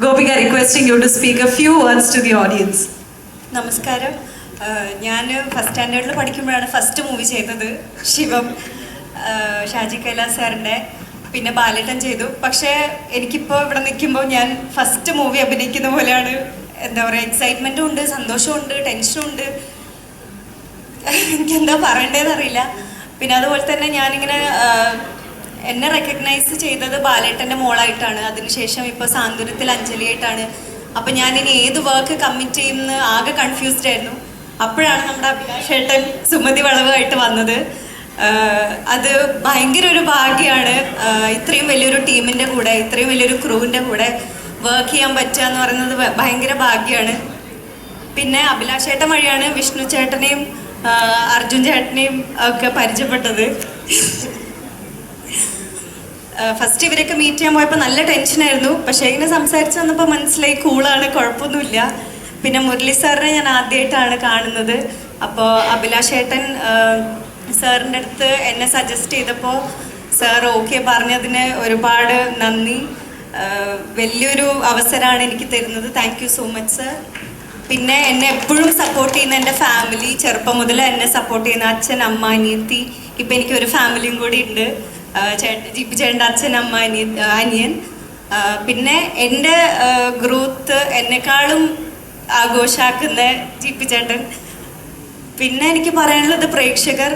Gopika requesting you to speak a few words to the audience. നമസ്കാരം. ഞാൻ first സ്റ്റാൻഡേർഡിൽ പഠിക്കുമ്പോഴാണ് first movie ചെയ്തത്. ശിവം, ഷാജി കൈലാസ് സാറിൻ്റെ, പിന്നെ ബാലേട്ടൻ ചെയ്തു. പക്ഷേ എനിക്കിപ്പോൾ ഇവിടെ നിൽക്കുമ്പോൾ ഞാൻ ഫസ്റ്റ് മൂവി അഭിനയിക്കുന്ന പോലെയാണ്. എന്താ പറയുക, എക്സൈറ്റ്മെൻറ്റും ഉണ്ട്, സന്തോഷവും ഉണ്ട്, ടെൻഷനും ഉണ്ട്. എനിക്കെന്താ പറയേണ്ടതെന്ന് അറിയില്ല. പിന്നെ അതുപോലെ തന്നെ ഞാനിങ്ങനെ എന്നെ റെക്കഗ്നൈസ് ചെയ്തത് ബാലേട്ടൻ്റെ മോളായിട്ടാണ്. അതിനുശേഷം ഇപ്പോൾ സാന്ത്വനത്തിൽ അഞ്ജലിയായിട്ടാണ്. അപ്പം ഞാനിനി ഏത് വർക്ക് കമ്മിറ്റ് ചെയ്യുമെന്ന് ആകെ കൺഫ്യൂസ്ഡ് ആയിരുന്നു. അപ്പോഴാണ് നമ്മുടെ അഭിലാഷേട്ടൻ സുമതി വളവായിട്ട് വന്നത്. അത് ഭയങ്കര ഒരു ഭാഗ്യമാണ്. ഇത്രയും വലിയൊരു ടീമിൻ്റെ കൂടെ, ഇത്രയും വലിയൊരു ക്രൂവിൻ്റെ കൂടെ വർക്ക് ചെയ്യാൻ പറ്റുക എന്ന് പറയുന്നത് ഭയങ്കര ഭാഗ്യമാണ്. പിന്നെ അഭിലാഷേട്ടൻ വഴിയാണ് വിഷ്ണു ചേട്ടനെയും അർജുൻ ചേട്ടനെയും ഒക്കെ പരിചയപ്പെട്ടത്. ഫസ്റ്റ് ഇവരൊക്കെ മീറ്റ് ചെയ്യാൻ പോയപ്പോൾ നല്ല ടെൻഷനായിരുന്നു. പക്ഷേ ഇങ്ങനെ സംസാരിച്ച് വന്നപ്പോൾ മനസ്സിലായി കൂളാണ്, കുഴപ്പമൊന്നുമില്ല. പിന്നെ മുരളി സാറിനെ ഞാൻ ആദ്യമായിട്ടാണ് കാണുന്നത്. അപ്പോൾ അഭിലാഷേട്ടൻ സാറിൻ്റെ അടുത്ത് എന്നെ സജസ്റ്റ് ചെയ്തപ്പോൾ സാർ ഓക്കെ പറഞ്ഞതിന് ഒരുപാട് നന്ദി. വലിയൊരു അവസരമാണ് എനിക്ക് തരുന്നത്. Thank you so much sir. പിന്നെ എന്നെ എപ്പോഴും സപ്പോർട്ട് ചെയ്യുന്ന എൻ്റെ ഫാമിലി, ചെറുപ്പം മുതൽ എന്നെ സപ്പോർട്ട് ചെയ്യുന്ന അച്ഛൻ, അമ്മ, അനിയത്തി. ഇപ്പം എനിക്കൊരു ഫാമിലിയും കൂടി ഉണ്ട്. ജിപി ചേട്ടൻ്റെ അച്ഛൻ, അമ്മ, അനിയൻ. പിന്നെ എൻ്റെ ഗ്രോത്ത് എന്നെക്കാളും ആഘോഷാക്കുന്ന ജിപി ചേട്ടൻ. പിന്നെ എനിക്ക് പറയാനുള്ളത് പ്രേക്ഷകർ,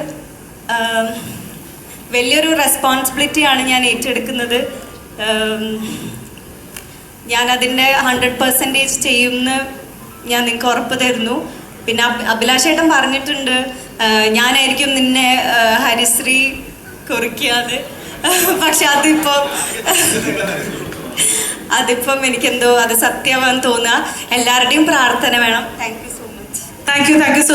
വലിയൊരു റെസ്പോൺസിബിലിറ്റിയാണ് ഞാൻ ഏറ്റെടുക്കുന്നത്. ഞാനതിൻ്റെ 100% ചെയ്യുമെന്ന് ഞാൻ നിങ്ങൾക്ക് ഉറപ്പ് തരുന്നു. പിന്നെ അഭിലാഷേട്ടൻ പറഞ്ഞിട്ടുണ്ട് ഞാനായിരിക്കും നിന്നെ ഹരിശ്രീ കുറിക്കാതെ. പക്ഷെ അതിപ്പം എനിക്കെന്തോ അത് സത്യമാണെന്ന് തോന്നുക. എല്ലാവരുടെയും പ്രാർത്ഥന വേണം. Thank you so much. Thank you so